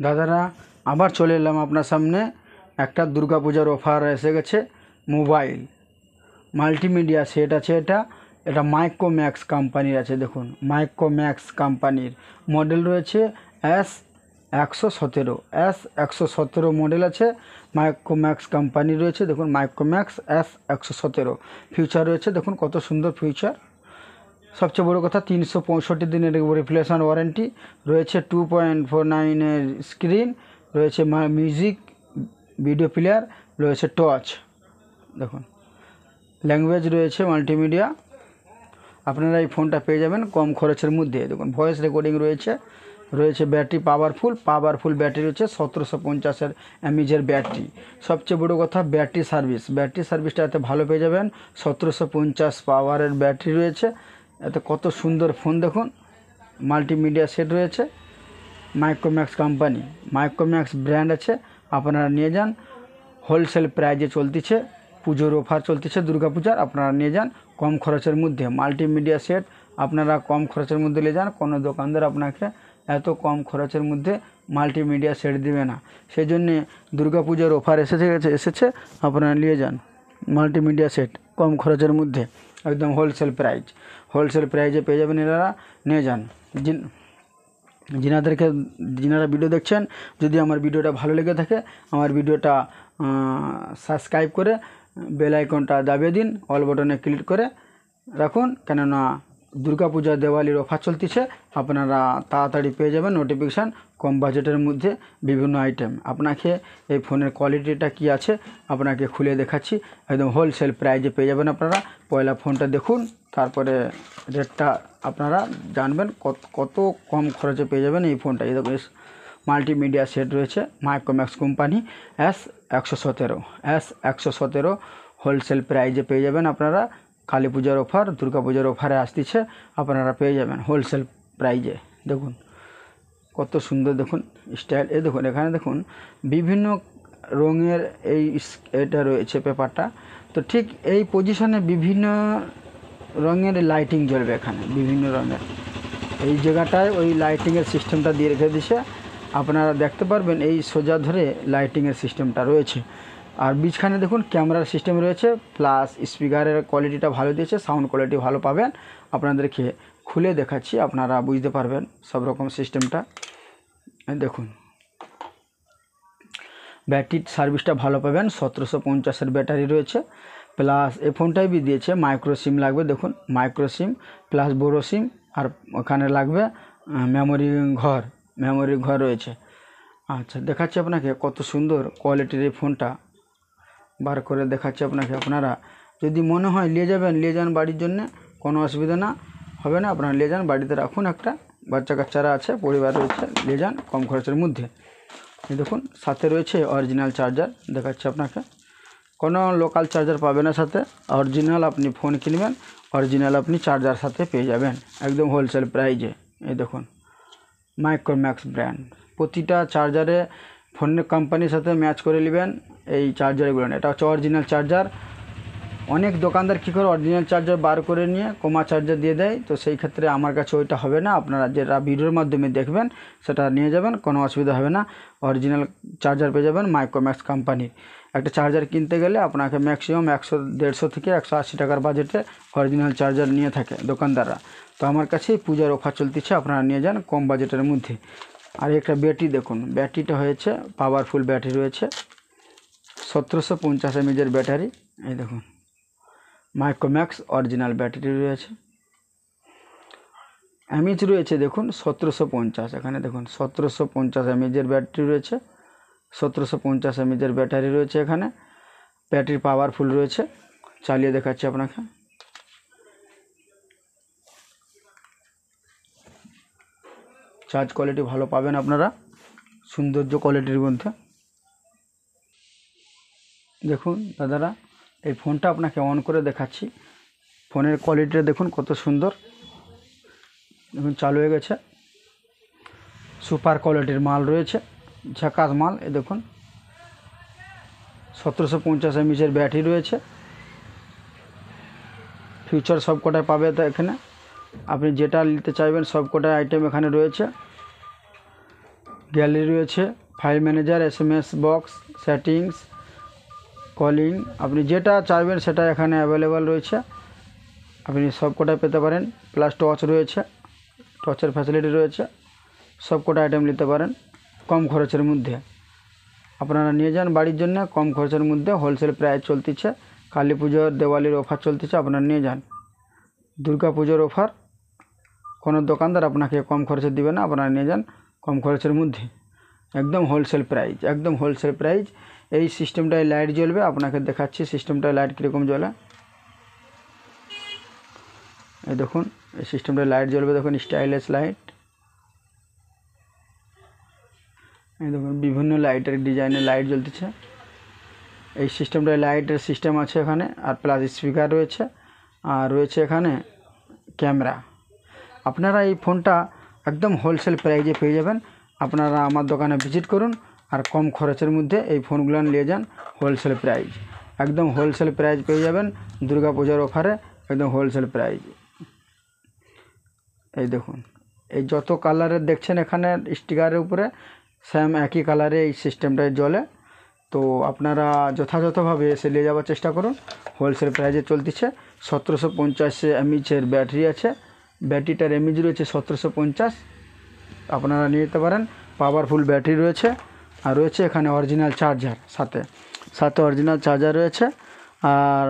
দাদারা আবার চলে এলাম আপনার সামনে। একটা দুর্গাপূজার অফার এসে গেছে। মোবাইল মাল্টিমিডিয়া সেট আছে। এটা মাইক্রোম্যাক্স কোম্পানির আছে। দেখুন, মাইক্রোম্যাক্স কোম্পানির মডেল রয়েছে S117 মডেল আছে। মাইক্রোম্যাক্স কোম্পানি রয়েছে। দেখুন, মাইক্রোম্যাক্স S117 ফিউচার রয়েছে। দেখুন কত সুন্দর ফিউচার। সবচেয়ে বড় কথা, 365 দিনের রিপ্লেসমেন্ট ওয়ারেন্টি রয়েছে। 2.49 স্ক্রিন রয়েছে, মিউজিক ভিডিও প্লেয়ার রয়েছে, টচ। দেখুন, ল্যাঙ্গুয়েজ রয়েছে মাল্টিমিডিয়া। আপনারা এই ফোনটা পেয়ে যাবেন কম খরচের মধ্যে। দেখুন, ভয়েস রেকর্ডিং রয়েছে ব্যাটারি পাওয়ারফুল ব্যাটারি রয়েছে। 1750 mAh ব্যাটারি। সবচেয়ে বড় কথা, ব্যাটারি সার্ভিসটা এত ভালো পেয়ে যাবেন। 1750 পাওয়ারের ব্যাটারি রয়েছে। এতে কত সুন্দর ফোন। দেখুন, মাল্টিমিডিয়া সেট রয়েছে। মাইক্রোম্যাক্স কোম্পানি, মাইক্রোম্যাক্স ব্র্যান্ড আছে। আপনারা নিয়ে যান। হোলসেল প্রাইজে চলতেছে, পুজোর অফার চলতেছে দুর্গাপূজার। আপনারা নিয়ে যান কম খরচের মধ্যে। মাল্টিমিডিয়া সেট আপনারা কম খরচের মধ্যে নিয়ে যান। কোনো দোকানদার আপনাকে এত কম খরচের মধ্যে মাল্টিমিডিয়া সেট দেবে না। সেই জন্যে দুর্গাপূজার অফার এসেছে। আপনারা নিয়ে যান মাল্টিমিডিয়া সেট কম খরচের মধ্যে, একদম হোলসেল প্রাইজে পেয়ে যাবেন। এনারা নিয়ে যান। যিনারা ভিডিও দেখছেন, যদি আমার ভিডিওটা ভালো লেগে থাকে, আমার ভিডিওটা সাবস্ক্রাইব করে বেল আইকনটা দাবিয়ে দিন, অল বাটনে ক্লিক করে রাখুন। কেননা দুর্গাপূজা দেওয়ালির অফার চলতেছে। আপনারা তাড়াতাড়ি পেয়ে যাবেন নোটিফিকেশান কম বাজেটের মধ্যে বিভিন্ন আইটেম। আপনাকে এই ফোনের কোয়ালিটিটা কি আছে আপনাকে খুলে দেখাচ্ছি। একদম হোলসেল প্রাইজে পেয়ে যাবেন আপনারা। পয়লা ফোনটা দেখুন, তারপরে রেটটা আপনারা জানবেন কত কম খরচে পেয়ে যাবেন এই ফোনটা। এই দেখুন, মাল্টিমিডিয়া সেট রয়েছে মাইক্রোম্যাক্স কোম্পানি S117 হোলসেল প্রাইজে পেয়ে যাবেন আপনারা। কালী পূজার অফার, দুর্গাপূজার অফারে আসতেছে। আপনারা পেয়ে যাবেন হোলসেল প্রাইজে। দেখুন কত সুন্দর, দেখুন স্টাইল। এই দেখুন, এখানে দেখুন বিভিন্ন রঙের এটা রয়েছে পেপারটা। তো ঠিক এই পজিশনে বিভিন্ন রঙের লাইটিং জ্বলবে। এখানে বিভিন্ন রঙের এই জায়গাটায় ওই লাইটিংয়ের সিস্টেমটা দিয়ে রেখে দিয়েছে। আপনারা দেখতে পারবেন এই সোজা ধরে লাইটিংয়ের সিস্টেমটা রয়েছে। আর বিছখানে দেখুন ক্যামেরার সিস্টেম রয়েছে, প্লাস স্পিকারের কোয়ালিটিটা ভালো দিয়েছে, সাউন্ড কোয়ালিটি ভালো পাবেন। আপনাদেরকে খুলে দেখাচ্ছি, আপনারা বুঝতে পারবেন সব রকম সিস্টেমটা। দেখুন, ব্যাটারির সার্ভিসটা ভালো পাবেন। 1750 ব্যাটারি রয়েছে, প্লাস এই ফোনটাই দিয়েছে মাইক্রো সিম লাগবে। দেখুন, মাইক্রো সিম প্লাস বড় সিম, আর ওখানে লাগবে মেমোরি ঘর রয়েছে। আচ্ছা, দেখাচ্ছি আপনাকে কত সুন্দর কোয়ালিটির এই ফোনটা বার করে দেখাচ্ছি আপনাকে। আপনারা যদি মনে হয় নিয়ে যান বাড়ির জন্য, কোনো অসুবিধা হবে না। আপনারা নিয়ে যান, বাড়িতে রাখুন। একটা বাচ্চা কাচ্চারা আছে, পরিবার রয়েছে, নিয়ে যান কম খরচের মধ্যে। দেখুন, সাথে রয়েছে অরিজিনাল চার্জার। দেখাচ্ছি আপনাকে, কোনো লোকাল চার্জার পাবে না সাথে। অরিজিনাল আপনি ফোন কিনবেন, অরিজিনাল আপনি চার্জার সাথে পেয়ে যাবেন একদম হোলসেল প্রাইজে। এই দেখুন, মাইক্রোম্যাক্স ব্র্যান্ড। প্রতিটা চার্জারে ফোনের কোম্পানির সাথে ম্যাচ করে নেবেন এই চার্জারগুলো। এটা হচ্ছে অরিজিনাল চার্জার। অনেক দোকানদার কী করে অরিজিনাল চার্জার বার করে নিয়ে কমা চার্জার দিয়ে দেয়। তো সেই ক্ষেত্রে আমার কাছে ওইটা হবে না। আপনারা যেটা ভিডিওর মাধ্যমে দেখবেন সেটা নিয়ে যাবেন, কোনো অসুবিধা হবে না। অরিজিনাল চার্জার পেয়ে যাবেন মাইক্রোম্যাক্স কোম্পানির। একটা চার্জার কিনতে গেলে আপনাকে ম্যাক্সিমাম 100-150 থেকে 180 টাকার বাজেটে অরিজিনাল চার্জার নিয়ে থাকে দোকানদাররা। তো আমার কাছে পূজার অফার চলতেছে, আপনারা নিয়ে যান কম বাজেটের মধ্যে। আর একটা ব্যাটারি দেখুন, ব্যাটারিটা হয়েছে পাওয়ারফুল ব্যাটারি রয়েছে, 1750 mAh ব্যাটারি। এই দেখুন, মাইক্রোম্যাক্স অরিজিনাল ব্যাটারি রয়েছে। এমএইচ রয়েছে দেখুন 1750। এখানে দেখুন 1750 mAh ব্যাটারি রয়েছে। 1750 mAh ব্যাটারি রয়েছে এখানে। ব্যাটারি পাওয়ারফুল রয়েছে। চালিয়ে দেখাচ্ছি আপনাকে। চার্জ কোয়ালিটি ভালো পাবেন আপনারা, সৌন্দর্য কোয়ালিটির মধ্যে। দেখুন দাদারা, এই ফোনটা আপনাকে অন করে দেখাচ্ছি। ফোনের কোয়ালিটিটা দেখুন কত সুন্দর। দেখুন, চালু হয়ে গেছে। সুপার কোয়ালিটির মাল রয়েছে, ঝাকাস মাল। এই দেখুন, 1750 mAh ব্যাটারি রয়েছে। ফিউচার সব কটায় পাবে তো এখানে। আপনি যেটা নিতে চাইবেন সব কটায় আইটেম এখানে রয়েছে। গ্যালারি রয়েছে, file manager, SMS box, settings, calling, আপনি যেটা চাইবেন সেটা এখানে অ্যাভেলেবেল রয়েছে, আপনি সব কটা পেতে পারেন। প্লাস টর্চ রয়েছে, টর্চের ফ্যাসিলিটি রয়েছে, সব কটা আইটেম নিতে পারেন কম খরচের মধ্যে। আপনারা নিয়ে যান বাড়ির জন্য, কম খরচের মধ্যে হোলসেল প্রাইস চলতেছে। কালী পুজোর, দেওয়ালির অফার চলতেছে, আপনারা নিয়ে যান। দুর্গা পুজোর অফার, কোনো দোকানদার আপনাকে কম খরচে দিবে না, আপনারা নিয়ে যান কম খরচের মধ্যে, একদম হোলসেল প্রাইস, একদম হোলসেল প্রাইস। এই সিস্টেমটায় লাইট জ্বলবে, আপনাকে দেখাচ্ছি সিস্টেমটায় লাইট কীরকম জ্বলে। এই দেখুন, এই সিস্টেমটায় লাইট জ্বলবে, দেখুন স্টাইলিশ লাইট। এই দেখুন বিভিন্ন লাইটের ডিজাইনের লাইট জ্বলতেছে। এই সিস্টেমটায় লাইটের সিস্টেম আছে এখানে, আর প্লাস স্পিকার রয়েছে, আর রয়েছে এখানে ক্যামেরা। আপনারা এই ফোনটা একদম হোলসেল প্রাইজে পেয়ে যাবেন। আপনারা আমার দোকানে ভিজিট করুন, আর কম খরচের মধ্যে এই ফোনগুলো নিয়ে যান। হোলসেল প্রাইজ, একদম হোলসেল প্রাইজ পেয়ে যাবেন দুর্গা পূজার অফারে, একদম হোলসেল প্রাইজ। এই দেখুন, এই যত কালারের দেখছেন এখানে স্টিকারের উপরে, সেম একই কালারে এই সিস্টেমটায় জ্বলে। তো আপনারা যথাযথভাবে এসে নিয়ে যাওয়ার চেষ্টা করুন। হোলসেল প্রাইজে চলতেছে। 1750 mAh ব্যাটারি আছে, ব্যাটারিটার এমএইচ রয়েছে 1750, আপনারা নিয়ে যেতে পারেন। পাওয়ারফুল ব্যাটারি রয়েছে, আর রয়েছে এখানে অরিজিনাল চার্জার, সাথে অরিজিনাল চার্জার রয়েছে। আর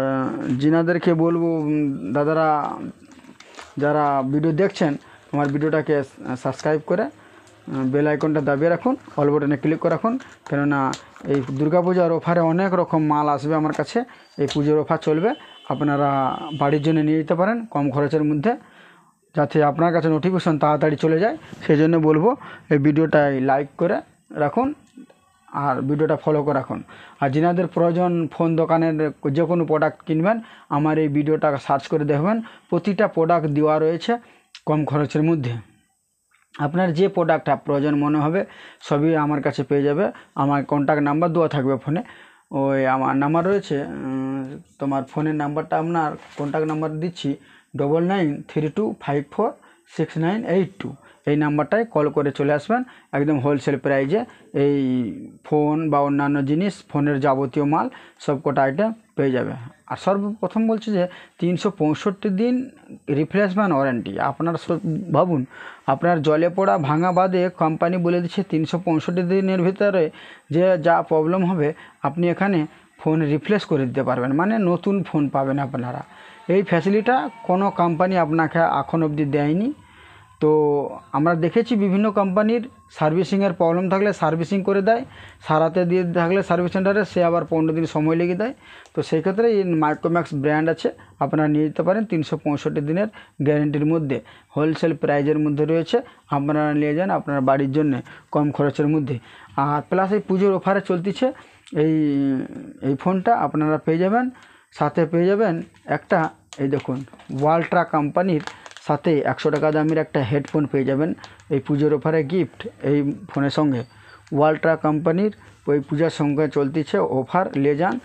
জিনাদেরকে বলবো, দাদারা যারা ভিডিও দেখছেন, আমার ভিডিওটাকে সাবস্ক্রাইব করে বেল আইকনটা দাবিয়ে রাখুন, অল বাটনে ক্লিক করে রাখুন, কেননা এই দুর্গাপূজার অফারে অনেক রকম মাল আসবে আমার কাছে। এই পুজোর অফার চলবে, আপনারা বাড়ির জন্য নিয়ে যেতে পারেন কম খরচের মধ্যে, যাতে আপনার কাছে নোটিফিকেশন তাড়াতাড়ি চলে যায়। সেই জন্য বলবো এই ভিডিওটাই লাইক করে রাখুন, আর ভিডিওটা ফলো করে রাখুন। আর যিনাদের প্রয়োজন ফোন দোকানের যে কোনো প্রোডাক্ট কিনবেন, আমার এই ভিডিওটা সার্চ করে দেখবেন, প্রতিটা প্রোডাক্ট দেওয়া রয়েছে কম খরচের মধ্যে। আপনার যে প্রোডাক্টটা প্রয়োজন মনে হবে সবই আমার কাছে পেয়ে যাবে। আমার কন্ট্যাক্ট নাম্বার দেওয়া থাকবে ফোনে, ওই আমার নাম্বার রয়েছে, তোমার ফোনের নাম্বারটা আপনার কন্ট্যাক্ট নাম্বার দিচ্ছি 9932546982। এই নাম্বারটায় কল করে চলে আসবেন, একদম হোলসেল প্রাইজে এই ফোন বা অন্যান্য জিনিস, ফোনের যাবতীয় মাল সব কটা আইটেম পেয়ে যাবে। আর সর্বপ্রথম বলছি যে 365 দিন রিপ্লেসমেন্ট ওয়ারেন্টি। আপনার ভাবুন, আপনার জলে পড়া ভাঙা বাদে কোম্পানি বলে দিচ্ছে 365 দিনের ভিতরে যে যা প্রবলেম হবে আপনি এখানে ফোন রিপ্লেস করে দিতে পারবেন, মানে নতুন ফোন পাবেন আপনারা। এই ফ্যাসিলিটিটা কোনো কোম্পানি আপনাকে এখন অবধি দেয়নি। তো আমরা দেখেছি বিভিন্ন কোম্পানির সার্ভিসিংয়ের প্রবলেম থাকলে সার্ভিসিং করে দেয়, সারাতে দিয়ে থাকলে সার্ভিস সেন্টারে সে আবার 15 দিন সময় লেগে দেয়। তো সেই ক্ষেত্রে এই মাইক্রোম্যাক্স ব্র্যান্ড আছে, আপনারা নিয়ে যেতে পারেন 365 দিনের গ্যারেন্টির মধ্যে, হোলসেল প্রাইজের মধ্যে রয়েছে। আপনারা নিয়ে যান আপনার বাড়ির জন্য কম খরচের মধ্যে। আর প্লাস এই পুজোর অফারে চলতেছে এই ফোনটা আপনারা পেয়ে যাবেন, সাথে পেয়ে যাবেন একটা, এই দেখুন ওয়ালট্রা কোম্পানির সাথে 100 টাকা দামের একটা হেডফোন পেয়ে যাবেন এই পুজোর অফারে গিফট। এই ফোনের সঙ্গে ওয়ালট্রা কোম্পানির ওই পূজার সঙ্গে চলতেছে অফার, নিয়ে যান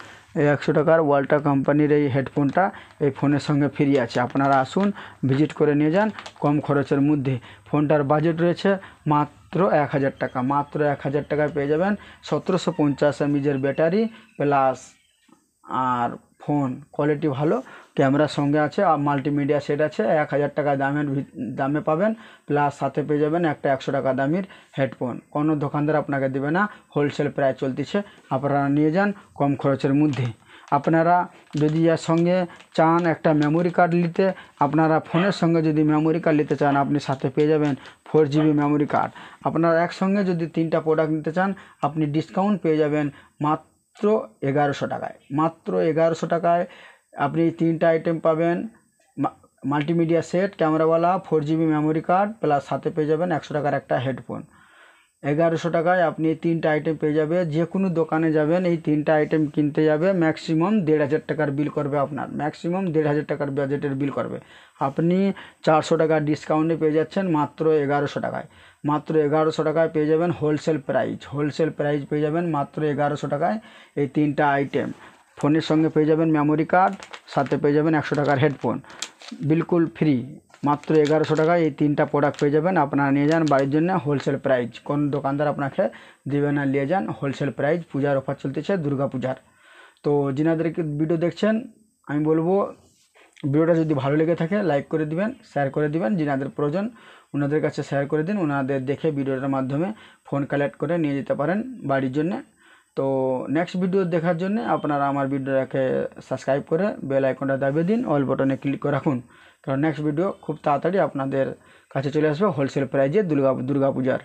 এই 100 টাকার ওয়ালট্রা কোম্পানির এই হেডফোনটা এই ফোনের সঙ্গে ফ্রি আছে। আপনারা আসুন, ভিজিট করে নিয়ে যান কম খরচের মধ্যে। ফোনটার বাজেট রয়েছে মাত্র 1000 টাকা, মাত্র 1000 টাকায় পেয়ে যাবেন 1750 mAh ব্যাটারি প্লাস, আর ফোন কোয়ালিটি ভালো, ক্যামেরার সঙ্গে আছে, আর মাল্টিমিডিয়া সেট আছে। 1000 টাকা দামে পাবেন, প্লাস সাথে পেয়ে যাবেন একটা 100 টাকা দামের হেডফোন। কোনো দোকানদার আপনাকে দেবে না, হোলসেল প্রাইস চলতেছে, আপনারা নিয়ে যান কম খরচের মধ্যে। আপনারা যদি এর সঙ্গে চান একটা মেমোরি কার্ড নিতে, আপনারা ফোনের সঙ্গে যদি মেমোরি কার্ড নিতে চান, আপনি সাথে পেয়ে যাবেন 4GB মেমোরি কার্ড। আপনারা একসঙ্গে যদি 3টা প্রোডাক্ট নিতে চান, আপনি ডিসকাউন্ট পেয়ে যাবেন মাত্র 1100 টাকায়। মাত্র 1100 টাকায় আপনি 3টা আইটেম পাবেন, মাল্টিমিডিয়া সেট, ক্যামেরাওয়ালা, 4GB মেমোরি কার্ড, প্লাস সাথে পেয়ে যাবেন 100 টাকার একটা হেডফোন। 1100 টাকায় আপনি 3টা আইটেম পেয়ে যাবে। যে কোনো দোকানে যাবেন, এই 3টা আইটেম কিনতে যাবে ম্যাক্সিমাম 1500 টাকার বিল করবে, আপনার ম্যাক্সিমাম 1500 টাকার বাজেটের বিল করবে। আপনি 400 টাকার ডিসকাউন্টে পেয়ে যাচ্ছেন মাত্র 1100 টাকায়। মাত্র 1100 টাকায় পেয়ে যাবেন হোলসেল প্রাইস পেয়ে যাবেন মাত্র 1100 টাকায় এই 3টা আইটেম। ফোনের সঙ্গে পেয়ে যাবেন মেমোরি কার্ড, সাথে পেয়ে যাবেন 100 টাকার হেডফোন, বিলকুল ফ্রি। মাত্র 1100 টাকায় এই 3টা প্রোডাক্ট পেয়ে যাবেন। আপনারা নিয়ে যান বাড়ির জন্য হোলসেল প্রাইস, কোন দোকানদার আপনাকে দেবে না, নিয়ে যান হোলসেল প্রাইস। পূজার অফার চলতেছে, দুর্গা পূজার। তো যিনাদেরকে ভিডিও দেখছেন আমি বলবো ভিডিওটা যদি ভালো লেগে থাকে লাইক করে দিবেন, শেয়ার করে দিবেন, যিনাদের প্রয়োজন ওনাদের কাছে শেয়ার করে দিন, ওনাদের দেখে ভিডিওটার মাধ্যমে ফোন কালেক্ট করে নিয়ে যেতে পারেন বাড়ির জন্য। তো নেক্সট ভিডিও দেখার জন্য আপনারা আমার ভিডিওটাকে সাবস্ক্রাইব করে বেল আইকনটা দাবিয়ে দিন, অল বাটনে ক্লিক করে রাখুন, কারণ নেক্সট ভিডিও খুব তাড়াতাড়ি আপনাদের কাছে চলে আসবে হোলসেল প্রাইজে দুর্গা পূজার।